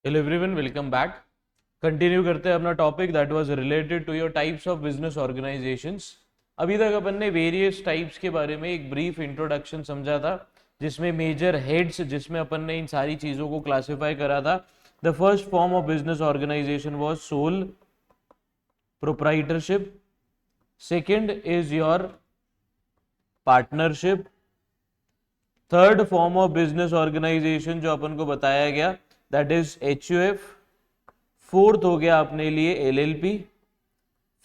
Hello everyone, welcome back. Continue करते हैं अपना topic that was related to your types of business organisations. अभी तक अपन ने वेरियस टाइप्स के बारे में एक ब्रीफ इंट्रोडक्शन समझा था, जिसमें मेजर हेड्स, जिसमें अपन ने इन सारी चीज़ों को क्लासिफाई करा था। The first form of business organisation was sole proprietorship. Second is your partnership. Third form of business organisation जो अपन को बताया गया दैट इज HUF। फोर्थ हो गया अपने लिए LLP।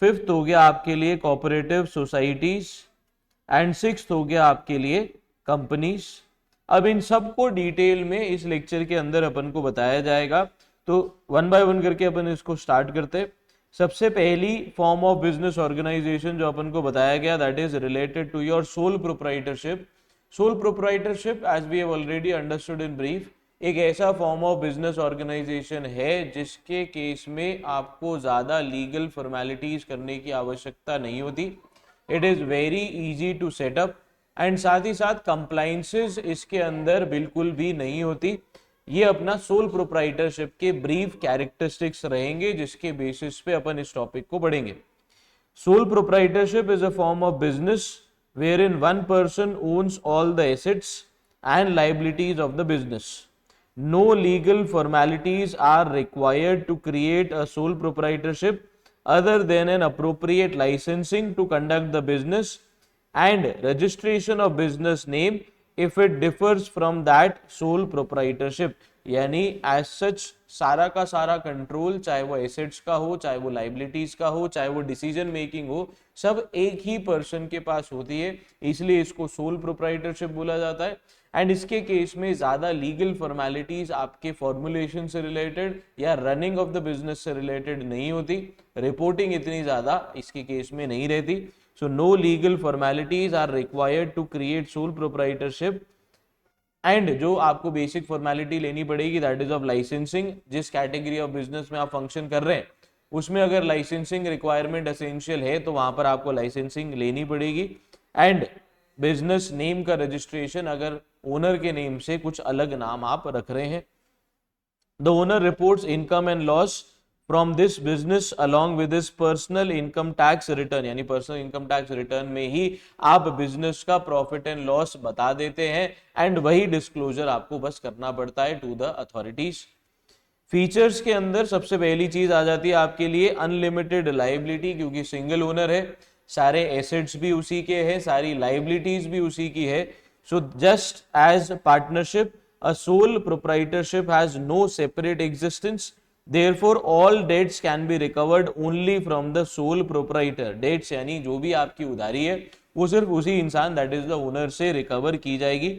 फिफ्थ हो गया आपके लिए कोऑपरेटिव सोसाइटीज। एंड सिक्स्थ हो गया आपके लिए कंपनीज। अब इन सबको डिटेल में इस लेक्चर के अंदर अपन को बताया जाएगा, तो वन बाय वन करके अपन इसको स्टार्ट करते। सबसे पहली फॉर्म ऑफ बिजनेस ऑर्गेनाइजेशन जो अपन को बताया गया that is related to your sole proprietorship. Sole proprietorship, as we have already understood in brief, एक ऐसा फॉर्म ऑफ बिजनेस ऑर्गेनाइजेशन है जिसके केस में आपको ज़्यादा लीगल फॉर्मेलिटीज करने की आवश्यकता नहीं होती। It is very easy to set up and साथ ही साथ कंप्लाइंसेस इसके अंदर बिल्कुल भी नहीं होती। ये अपना सोल प्रोप्राइटरशिप के ब्रीफ कैरेक्टरिस्टिक्स रहेंगे जिसके बेसिस पे अपन इस टॉपिक को बढ़ेंगे। Sole proprietorship is a form of business wherein one person owns all the assets and liabilities of the business. No legal formalities are required to create a sole proprietorship other than an appropriate licensing to conduct the business and registration of business name if it differs from that sole proprietorship. यानी as such सारा का सारा control, चाहे वो assets का हो, चाहे वो लाइबिलिटीज का हो, चाहे वो डिसीजन मेकिंग हो, सब एक ही पर्सन के पास होती है, इसलिए इसको सोल प्रोप्राइटरशिप बोला जाता है। एंड इसके केस में ज्यादा लीगल फॉर्मेलिटीज आपके फॉर्मुलेशन से रिलेटेड या रनिंग ऑफ द बिजनेस से रिलेटेड नहीं होती। रिपोर्टिंग इतनी ज्यादा इसके केस में नहीं रहती। So no legal formalities are required to create sole proprietorship. And जो आपको बेसिक फॉर्मेलिटी लेनी पड़ेगी दैट इज ऑफ लाइसेंसिंग। जिस कैटेगरी ऑफ बिजनेस में आप फंक्शन कर रहे हैं उसमें अगर लाइसेंसिंग रिक्वायरमेंट एसेंशियल है तो वहां पर आपको लाइसेंसिंग लेनी पड़ेगी। एंड बिजनेस नेम का रजिस्ट्रेशन, अगर ओनर के नेम से कुछ अलग नाम आप रख रहे हैं। The owner reports income and loss from this business along with this personal income tax return, यानी पर्सनल इनकम टैक्स रिटर्न में ही आप बिजनेस का प्रॉफिट एंड लॉस बता देते हैं एंड वही डिस्क्लोजर आपको बस करना पड़ता है टू द अथॉरिटीज। फीचर्स के अंदर सबसे पहली चीज आ जाती है आपके लिए अनलिमिटेड लाइबिलिटी, क्योंकि सिंगल ओनर है, सारे एसेट्स भी उसी के हैं, सारी लाइबिलिटीज भी उसी की है। So just as partnership, a sole proprietorship has no separate existence. Therefore, all debts can be recovered only from the sole proprietor. Debts यानी जो भी आपकी उधारी है वो सिर्फ उसी इंसान दैट इज द ओनर से रिकवर की जाएगी।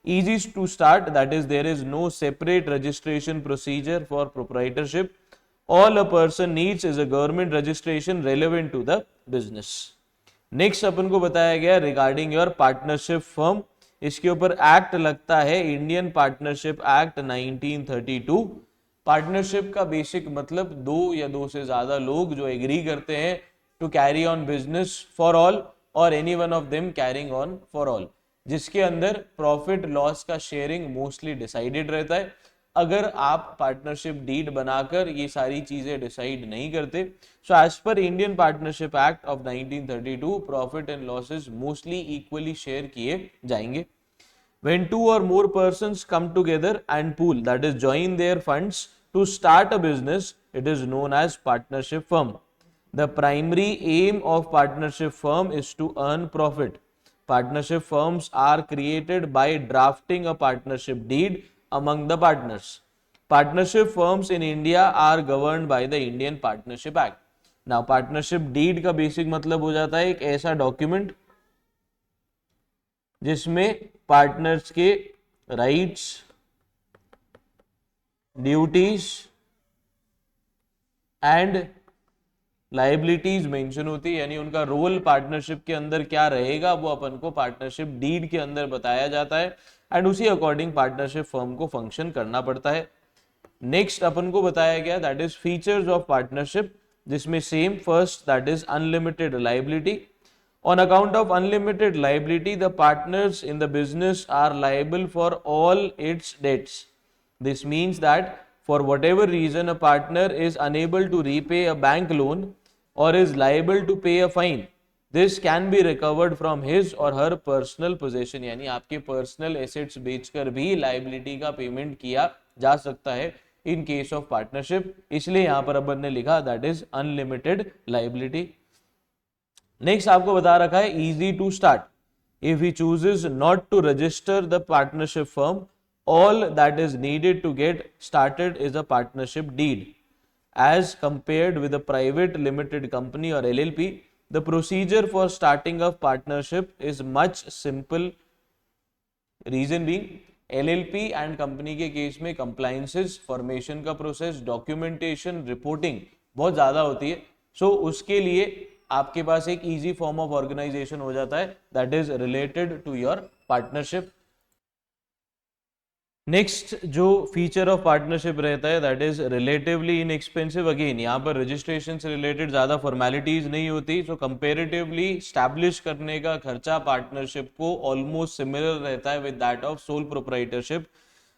Easy to start, that is there is no separate registration procedure for proprietorship. All a person needs is a government registration relevant to the business. Next अपन को बताया गया regarding your partnership firm. इसके ऊपर act लगता है Indian partnership act 1932। Partnership का basic मतलब दो या दो से ज्यादा लोग जो एग्री करते हैं to carry on business for all और any one of them carrying on for all, जिसके अंदर प्रॉफिट लॉस का शेयरिंग मोस्टली डिसाइडेड रहता है। अगर आप पार्टनरशिप डीड बनाकर ये सारी चीजें डिसाइड नहीं करते, so as per Indian partnership act of 1932 profit and losses mostly equally share किए जाएंगे। When two or more persons come together and pool, that is join their funds to start a business, it is known as partnership firm. The primary aim of partnership firm is to earn profit. Partnership firms are created by drafting a partnership deed among the partners. Partnership firms in India are governed by the Indian Partnership Act. Now partnership deed का basic मतलब हो जाता है एक ऐसा document जिसमें partners के rights, duties and liabilities mention होती है, यानी उनका रोल पार्टनरशिप के अंदर क्या रहेगा वो अपन को पार्टनरशिप डीड के अंदर बताया जाता है एंड उसी अकॉर्डिंग पार्टनरशिप फर्म को फंक्शन करना पड़ता है। नेक्स्ट अपन को बताया गया that is features of partnership, जिसमें same first that is unlimited liability. On account of unlimited liability, the partners in the business are liable for all its debts. This means that for whatever reason a partner is unable to repay a bank loan or is liable to pay a fine, this can be recovered from his or her personal possession. यानी आपके personal assets बेचकर भी liability का payment किया जा सकता है in case of partnership, इसलिए यहां पर अपन ने लिखा that is unlimited liability. Next आपको बता रखा है easy to start. If he chooses not to register the partnership firm, all that is needed to get started is a partnership deed. As compared with a private limited company or LLP, the procedure for starting a partnership is much simple. Reason being, LLP and company के case में compliances, formation का process, documentation, reporting बहुत ज़्यादा होती है. So उसके लिए आपके पास एक easy form of organization हो जाता है that is related to your partnership. Next जो फीचर ऑफ पार्टनरशिप रहता है that is relatively inexpensive. Again यहाँ पर रजिस्ट्रेशन से रिलेटेड ज़्यादा फॉर्मेलिटीज नहीं होती, सो कंपेरेटिवली स्टैब्लिश करने का खर्चा पार्टनरशिप को ऑलमोस्ट सिमिलर रहता है with that of sole proprietorship.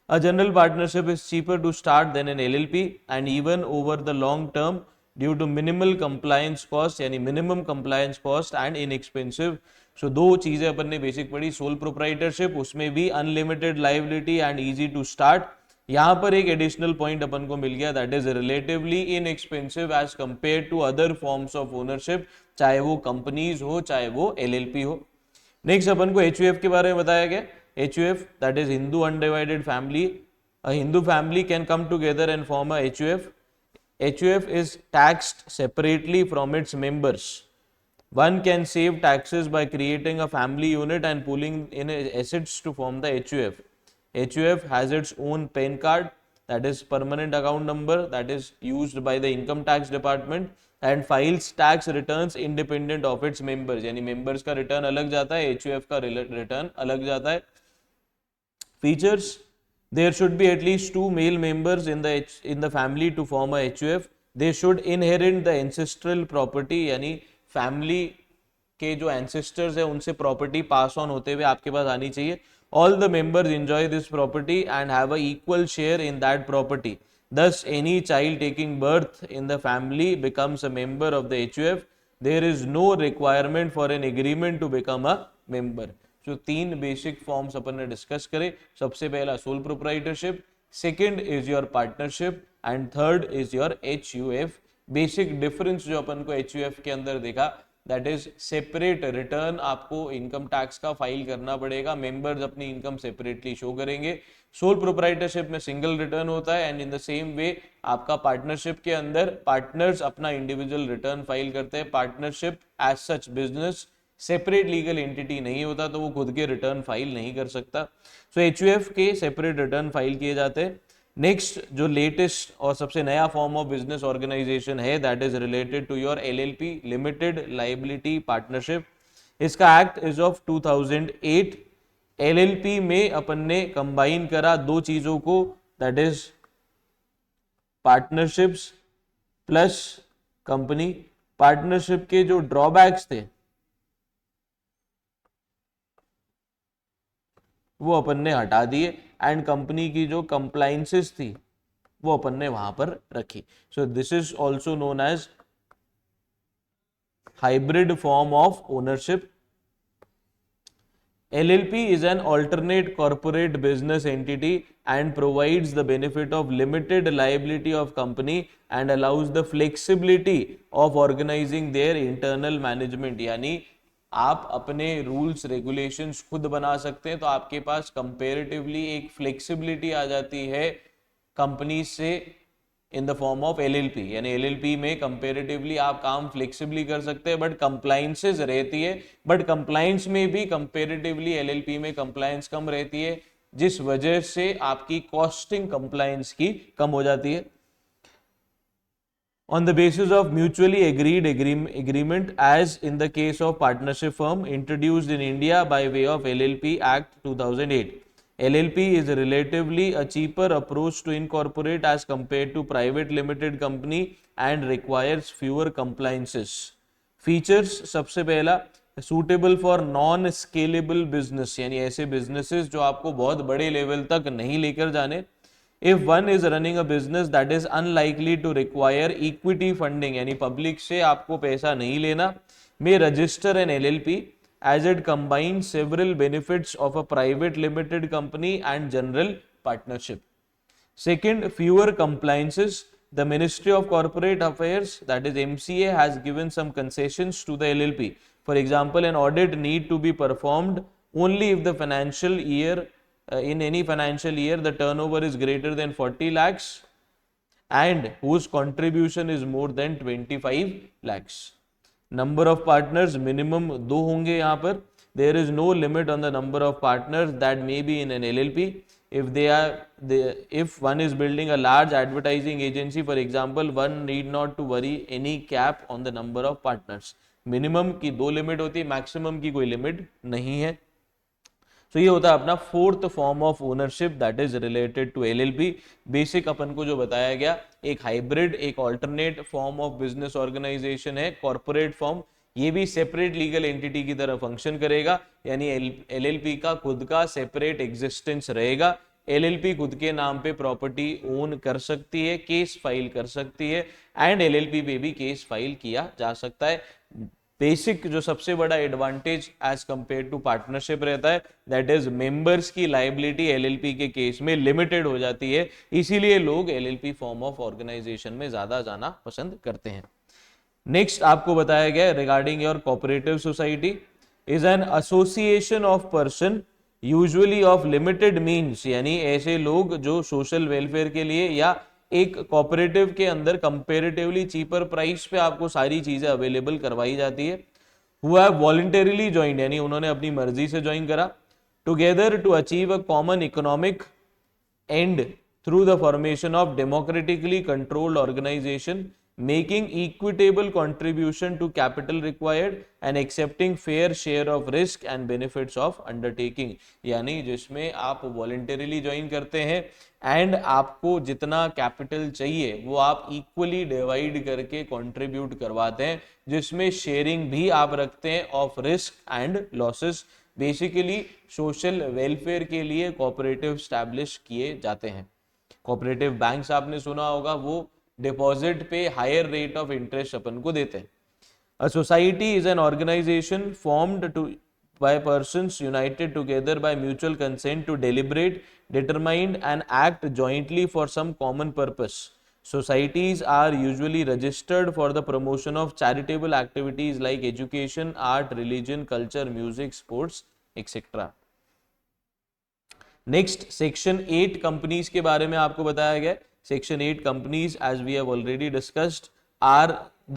A general partnership is cheaper to start than an LLP and even over the long term due to minimal compliance cost, यानी minimum compliance cost and inexpensive. So दो चीजें अपन ने basic पढ़ी. Soul proprietorship, उसमें भी unlimited liability and easy to start. यहाँ पर एक एडिशनल पॉइंट अपन को मिल गया that is relatively inexpensive as compare to other forms of ownership, चाहे वो कंपनीज हो चाहे वो LLP हो. नेक्स्ट अपन को HUF के बारे में बताया गया. HUF that is Hindu undivided family. A Hindu family can come together and form a HUF. HUF is taxed separately from its members. One can save taxes by creating a family unit and pooling in assets to form the HUF. HUF has its own PAN card, that is permanent account number, that is used by the income tax department and files tax returns independent of its members. यानी members का return अलग जाता है, HUF का return अलग जाता है. Features: there should be at least 2 male members in the family to form a HUF. They should inherit the ancestral property, यानी फैमिली के जो एंसेस्टर्स है उनसे प्रॉपर्टी पास ऑन होते हुए आपके पास आनी चाहिए. All the members enjoy this property and have a equal share in that property. Thus, any child taking birth in the family becomes a member of the HUF. There is no requirement for an agreement to become a member. So, तीन basic forms अपन ने discuss करे. सबसे पहला sole proprietorship, second is your partnership and third is your HUF. Basic difference जो अपन को HUF के अंदर देखा दैट इज सेपरेट रिटर्न आपको इनकम टैक्स का फाइल करना पड़ेगा. मेंबर्स अपनी इनकम सेपरेटली शो करेंगे. सोल प्रोप्राइटरशिप में सिंगल रिटर्न होता है and in the same way आपका पार्टनरशिप के अंदर पार्टनर्स अपना इंडिविजुअल रिटर्न फाइल करते हैं. Partnership as such business separate legal entity नहीं होता तो वो खुद के रिटर्न फाइल नहीं कर सकता. सो HUF के सेपरेट रिटर्न फाइल किए जाते हैं. नेक्स्ट जो लेटेस्ट और सबसे नया फॉर्म ऑफ बिजनेस ऑर्गेनाइजेशन है that is related to your LLP, limited liability partnership. इसका एक्ट इज ऑफ 2008. LLP में अपन ने कंबाइन करा दो चीजों को that is partnerships plus company. Partnership के जो ड्रॉबैक्स थे वो अपन ने हटा दिए एंड कंपनी की जो कंप्लायंसेस थी वो अपन ने वहां पर रखी. So this is also known as hybrid form of ownership. LLP is an alternate corporate business entity and provides the benefit of limited liability of company and allows the flexibility of organizing their internal management. यानी आप अपने rules regulations खुद बना सकते हैं. तो आपके पास comparatively एक फ्लेक्सिबिलिटी आ जाती है कंपनी से इन द फॉर्म ऑफ LLP. यानी LLP में कंपेरेटिवली आप काम फ्लेक्सिबली कर सकते हैं बट कंप्लायंसेस रहती है. बट कंप्लायंस में भी कंपेरेटिवली LLP में कंप्लायंस कम रहती है जिस वजह से आपकी कॉस्टिंग कंप्लायंस की कम हो जाती है. On the basis of mutually agreed agreement as in the case of partnership firm introduced in India by way of LLP Act 2008. LLP is relatively a cheaper approach to incorporate as compared to private limited company and requires fewer compliances. Features सबसे पहला suitable for non scalable business यानी ऐसे businesses जो आपको बहुत बड़े level तक नहीं लेकर जाने. If one is running a business that is unlikely to require equity funding, यानी पब्लिक से आपको पैसा नहीं लेना, may register an LLP as it combines several benefits of a private limited company and general partnership. Second, fewer compliances. The Ministry of Corporate Affairs, that is MCA, has given some concessions to the LLP. For example, an audit need to be performed only if the financial year, in any financial year, the turnover is greater than 40 lakhs and whose contribution is more than 25 lakhs. Number of partners minimum 2 होंगे यहाँ पर. There is no limit on the number of partners that may be in an LLP. If one is building a large advertising agency, for example, one need not to worry any cap on the number of partners. Minimum की 2 limit होती है, maximum की कोई limit नहीं है. तो ये होता है अपना fourth form of ownership that is related to LLP. Basic अपन को जो बताया गया, एक हाइब्रिड, एक alternate form of business organisation है कॉर्पोरेट फॉर्म. ये भी सेपरेट लीगल एंटिटी की तरह फंक्शन करेगा, यानी LLP का खुद का सेपरेट एग्जिस्टेंस रहेगा. LLP खुद के नाम पे प्रॉपर्टी ओन कर सकती है, केस फाइल कर सकती है, एंड LLP पे भी केस फाइल किया जा सकता है. बेसिक जो सबसे बड़ा advantage as compare to partnership रहता है, दैट इज मेंबर्स की लायबिलिटी LLP के केस में लिमिटेड हो जाती है, इसीलिए लोग LLP फॉर्म ऑफ ऑर्गेनाइजेशन में ज्यादा जाना पसंद करते हैं. नेक्स्ट आपको बताया गया regarding your cooperative society is an association of person usually of limited means, यानी ऐसे लोग जो सोशल वेलफेयर के लिए या एक कोऑपरेटिव के अंदर कंपैरेटिवली चीपर प्राइस पे आपको सारी चीजें अवेलेबल करवाई जाती है. हु हैव वॉलंटरीली ज्वाइंड, यानी उन्होंने अपनी मर्जी से ज्वाइन करा. Together to achieve a common economic end through the formation of democratically controlled organisation, making equitable contribution to capital required and accepting fair share of risk and benefits of undertaking. यानी जिसमें आप voluntarily join करते हैं and आपको जितना capital चाहिए वो आप इक्वली डिवाइड करके कंट्रीब्यूट करवाते हैं, जिसमें शेयरिंग भी आप रखते हैं of risk and losses. Basically social welfare के लिए कोऑपरेटिव स्टैब्लिश किए जाते हैं. कोऑपरेटिव बैंक्स आपने सुना होगा, वो डिपॉजिट पे हायर रेट ऑफ इंटरेस्ट अपन को देते हैं. A society is an organisation formed to by persons united together by mutual consent to deliberate, determine and act jointly for some common purpose. Societies are usually registered for the promotion of charitable activities like education, art, religion, culture, music, sports, etc. Next, section 8 companies के बारे में आपको बताया गया. Section 8 companies, as we have already discussed, are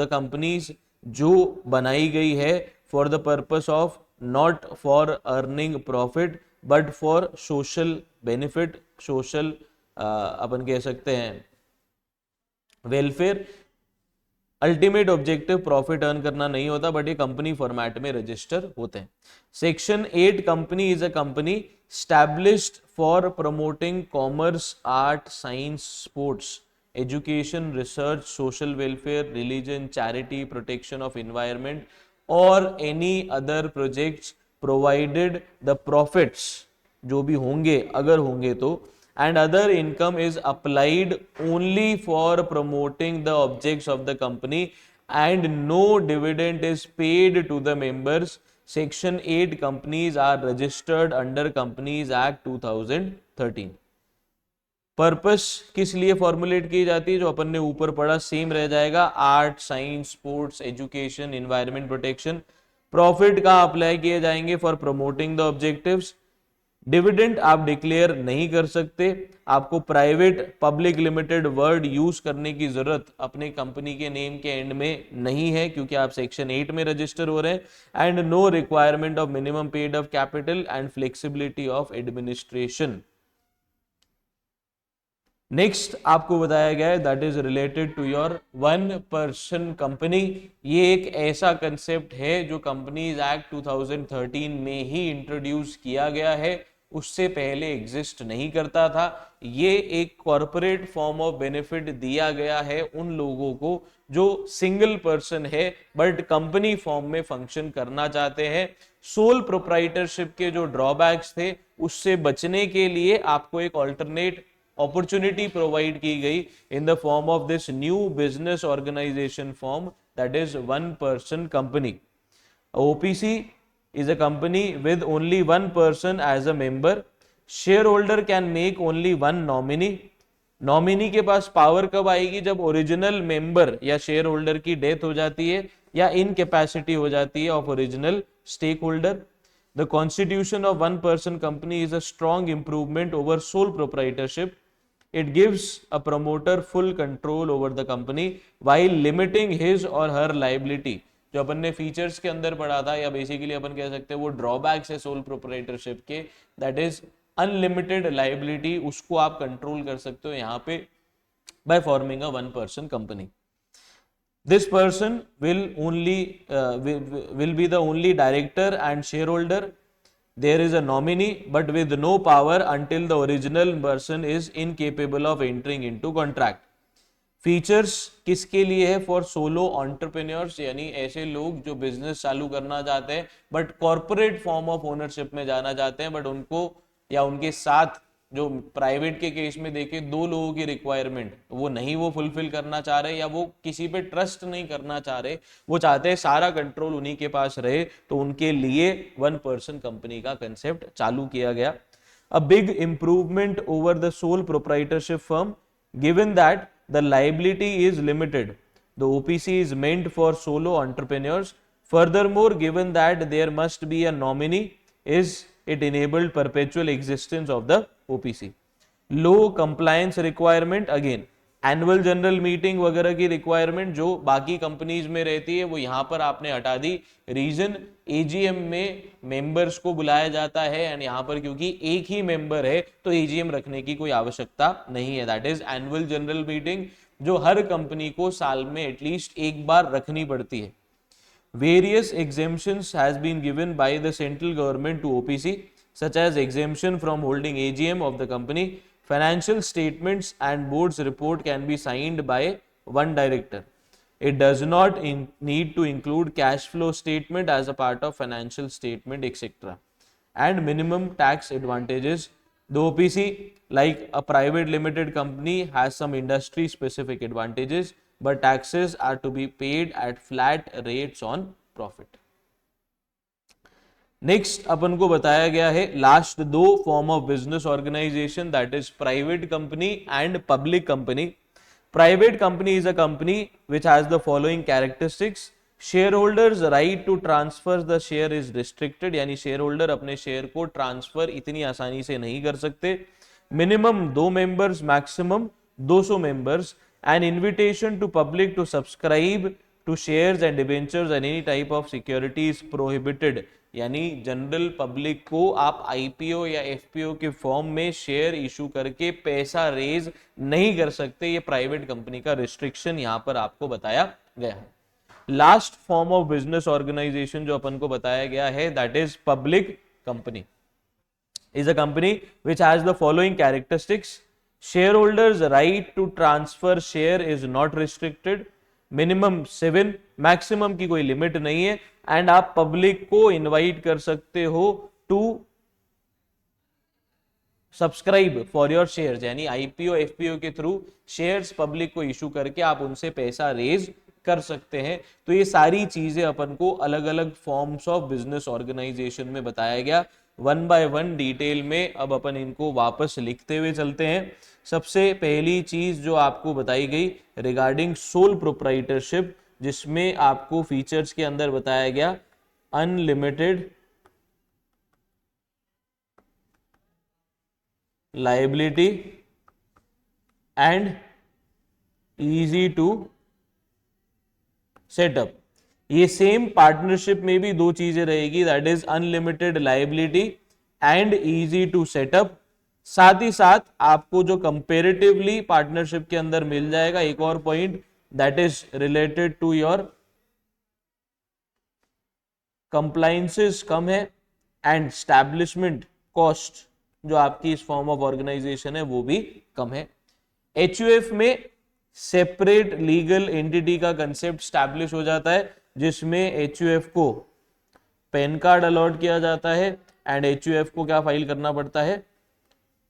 the companies जो बनाई गई है for the purpose of not for earning profit but for social benefit, social अपन कह सकते हैं welfare. Ultimate objective profit earn करना नहीं होता, बट ये कंपनी फॉर्मेट में रजिस्टर होते हैं. Section 8 company is a company established for promoting commerce, art, science, sports, education, research, social welfare, religion, charity, protection of environment, or any other projects provided the profits जो भी होंगे अगर होंगे तो and other income is applied only for promoting the objects of the company and no dividend is paid to the members. Section 8 companies are registered under Companies Act 2013. Purpose किस लिए formulate की जाती है, जो अपन ने ऊपर पढ़ा सेम रह जाएगा. Art, science, sports, education, environment protection. Profit का अप्लाई किए जाएंगे for promoting the objectives. Dividend आप डिक्लेयर नहीं कर सकते, आपको private public limited word use करने की जरूरत अपने कंपनी के नेम के एंड में नहीं है क्योंकि आप सेक्शन 8 में रजिस्टर हो रहे हैं. And no requirement of minimum paid of capital and flexibility of administration. Next आपको बताया गया है that is related to your one person company. ये एक ऐसा कंसेप्ट है जो कंपनीज एक्ट 2013 में ही इंट्रोड्यूस किया गया है, उससे पहले एग्जिस्ट नहीं करता था. ये एक कॉरपोरेट फॉर्म ऑफ बेनिफिट दिया गया है उन लोगों को जो सिंगल पर्सन है बट कंपनी फॉर्म में फंक्शन करना चाहते हैं. सोल प्रोप्राइटरशिप के जो ड्रॉबैक्स थे उससे बचने के लिए आपको एक ऑल्टरनेट अपॉर्चुनिटी प्रोवाइड की गई in the form of this new business organisation form, that is one person company. OPC is a company with only one person as a member. Shareholder can make only one nominee. Nominee के पास power कब आएगी? जब original member या share holder की death हो जाती है या इनकैपेसिटी हो जाती है of original stake holder. The constitution of one person company is a strong improvement over sole proprietorship. It gives a promoter full control over the company while limiting his or her liability. जो अपन ने features के अंदर पढ़ा था, या basically अपन कह सकते हैं वो ड्रॉबैक्स है सोल प्रोप्राइटरशिप के, दैट इज अनलिमिटेड लाइबिलिटी, उसको आप कंट्रोल कर सकते हो यहाँ पे by forming a one person company. This person will be the only director and shareholder. There is a nominee but with no power until the original person is incapable of entering into contract. Features किसके लिए है? For solo entrepreneurs, यानी ऐसे लोग जो business चालू करना चाहते हैं but corporate form of ownership में जाना चाहते हैं, बट उनको या उनके साथ जो प्राइवेट के केस में देखे दो लोगों की रिक्वायरमेंट वो नहीं वो फुलफिल करना चाह रहे, या वो किसी पे ट्रस्ट नहीं करना चाह रहे, वो चाहते हैं सारा कंट्रोल उन्हीं के पास रहे, तो उनके लिए वन पर्सन कंपनी का कंसेप्ट चालू किया गया. A big improvement over the sole proprietorship firm given that the liability is limited. The OPC is meant for solo entrepreneurs. Furthermore, given that there must be a nominee, is it enabled perpetual existence of the OPC. Low compliance requirement, again annual general meeting वगैरह की requirement जो बाकी companies में रहती है वो यहाँ पर आपने हटा दी. रीजन, एजीएम में मेंबर्स को बुलाया जाता है एंड यहाँ पर क्योंकि एक ही मेंबर है तो एजीएम रखने की कोई आवश्यकता नहीं है. That is annual general meeting जो हर कंपनी को साल में एटलीस्ट एक बार रखनी पड़ती है. Various exemptions has been given by the central government to OPC, such as exemption from holding AGM of the company. Financial statements and board's report can be signed by one director. It does not need to include cash flow statement as a part of financial statement, etc. And minimum tax advantages. The OPC, like a private limited company, has some industry specific advantages, but taxes are to be paid at flat rates on profit. Next अपन को बताया गया है last दो form of business organisation, that is private company and public company. Private company is a company which has the following characteristics. Share holders right to transfer the share is restricted, यानी share holder अपने share को transfer इतनी आसानी से नहीं कर सकते. Minimum 2 members, maximum 200 members. An invitation to public to subscribe to shares and debentures and any type of security is prohibited, यानी जनरल पब्लिक को आप आईपीओ या एफपीओ के फॉर्म में शेयर इशू करके पैसा रेज नहीं कर सकते. ये प्राइवेट कंपनी का रिस्ट्रिक्शन यहां पर आपको बताया गया है. Last form of business organisation जो अपन को बताया गया है that is public company. Is a company which has the following characteristics. Share holders right to transfer share is not restricted. Minimum 7, maximum की कोई लिमिट नहीं है. एंड आप पब्लिक को इनवाइट कर सकते हो to subscribe for your shares, यानी आईपीओ एफपीओ के थ्रू शेयर्स पब्लिक को इशू करके आप उनसे पैसा रेज कर सकते हैं. तो ये सारी चीजें अपन को अलग अलग फॉर्म्स ऑफ बिजनेस ऑर्गेनाइजेशन में बताया गया. वन बाय वन डिटेल में अब अपन इनको वापस लिखते हुए चलते हैं. सबसे पहली चीज जो आपको बताई गई रिगार्डिंग सोल प्रोप्राइटरशिप, जिसमें आपको फीचर्स के अंदर बताया गया unlimited liability and easy to setup. ये सेम पार्टनरशिप में भी दो चीजें रहेगी, that is unlimited liability and easy to setup. साथ ही साथ आपको जो कंपेरेटिवली पार्टनरशिप के अंदर मिल जाएगा एक और point, that is related to your compliances कम है एंड स्टैब्लिशमेंट कॉस्ट जो आपकी इस फॉर्म ऑफ ऑर्गेनाइजेशन है वो भी कम है. एचयूएफ में सेपरेट लीगल एंटिटी का कंसेप्ट स्टैब्लिश हो जाता है, जिसमें एचयूएफ को पैन कार्ड अलॉट किया जाता है एंड एचयूएफ को क्या फाइल करना पड़ता है,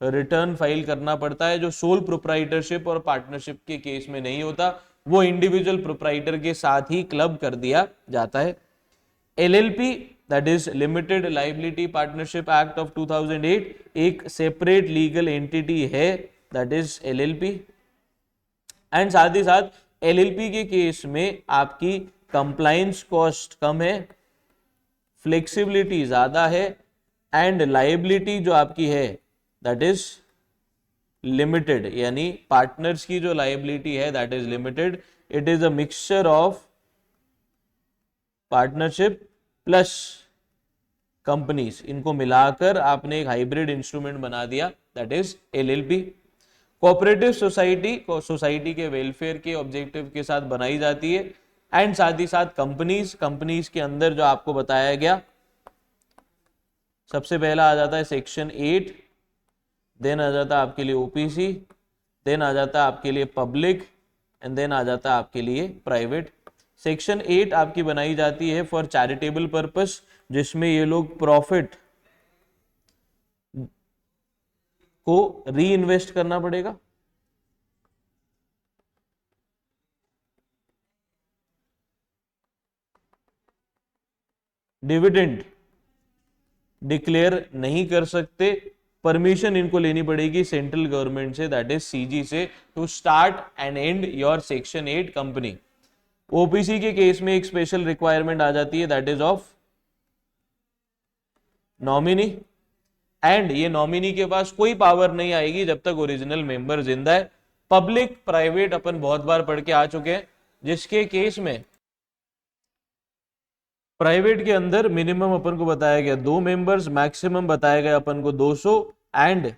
रिटर्न फाइल करना पड़ता है, जो सोल प्रोप्राइटरशिप और पार्टनरशिप के केस में नहीं होता, वो इंडिविजुअल प्रोप्राइटर के साथ ही क्लब कर दिया जाता है। LLP that is limited liability partnership act of 2008 एक सेपरेट लीगल एंटिटी है, दैट इज एलएलपी। एंड साथ ही साथ एलएलपी के केस में आपकी कंप्लायंस कॉस्ट कम है, फ्लेक्सिबिलिटी ज्यादा है, एंड लाइबिलिटी जो आपकी है दैट इज लिमिटेड, यानी पार्टनर्स की जो लाइबिलिटी है that is limited. It is a mixture of partnership plus companies, इनको मिलाकर आपने एक हाइब्रिड इंस्ट्रूमेंट बना दिया, that is LLP. Cooperative society के वेलफेयर के ऑब्जेक्टिव के साथ बनाई जाती है। एंड साथ ही साथ कंपनीज के अंदर जो आपको बताया गया, सबसे पहला आ जाता है सेक्शन 8, देन आ जाता है आपके लिए ओपीसी, देन आ जाता है आपके लिए पब्लिक, एंड देन आ जाता है आपके लिए प्राइवेट। सेक्शन 8 आपकी बनाई जाती है फॉर चैरिटेबल पर्पस, जिसमें ये लोग प्रॉफिट को री इन्वेस्ट करना पड़ेगा। डिविडेंड डिक्लेयर नहीं कर सकते, परमिशन इनको लेनी पड़ेगी सेंट्रल गवर्नमेंट से, दैट इज सीजी से, to start and and your section 8 company. OPC के केस में एक स्पेशल रिक्वायरमेंट आ जाती है, that is of nominee. And ये नॉमिनी के पास कोई पावर नहीं आएगी जब तक ओरिजिनल मेंबर जिंदा है। पब्लिक प्राइवेट अपन बहुत बार पढ़ के आ चुके हैं, जिसके केस में प्राइवेट के अंदर मिनिमम अपन को बताया गया 2 मेंबर्स, मैक्सिमम बताया गया अपन को 200, and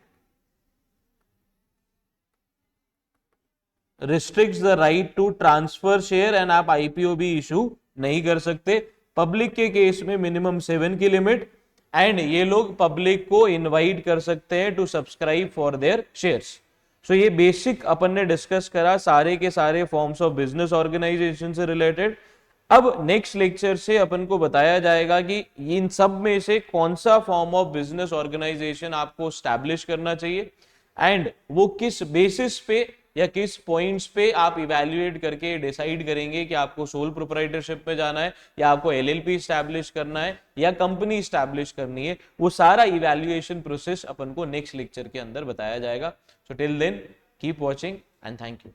restricts the right to transfer share, and आप आईपीओ भी इशू नहीं कर सकते। पब्लिक के केस में मिनिमम 7 की लिमिट, एंड ये लोग पब्लिक को इनवाइट कर सकते हैं to subscribe for their shares. So ये बेसिक अपन ने डिस्कस करा सारे के सारे फॉर्म्स ऑफ बिजनेस ऑर्गेनाइजेशन से रिलेटेड। अब नेक्स्ट लेक्चर से अपन को बताया जाएगा कि इन सब में से कौन सा फॉर्म ऑफ बिजनेस ऑर्गेनाइजेशन आपको स्टैब्लिश करना चाहिए, एंड वो किस बेसिस पे या किस पॉइंट्स पे आप इवैल्यूएट करके डिसाइड करेंगे कि आपको सोल प्रोप्राइटरशिप पे जाना है, या आपको एलएलपी स्टैब्लिश करना है, या कंपनी स्टैब्लिश करनी है। वो सारा इवैल्यूएशन प्रोसेस अपन को नेक्स्ट लेक्चर के अंदर बताया जाएगा। So till then keep watching and thank you.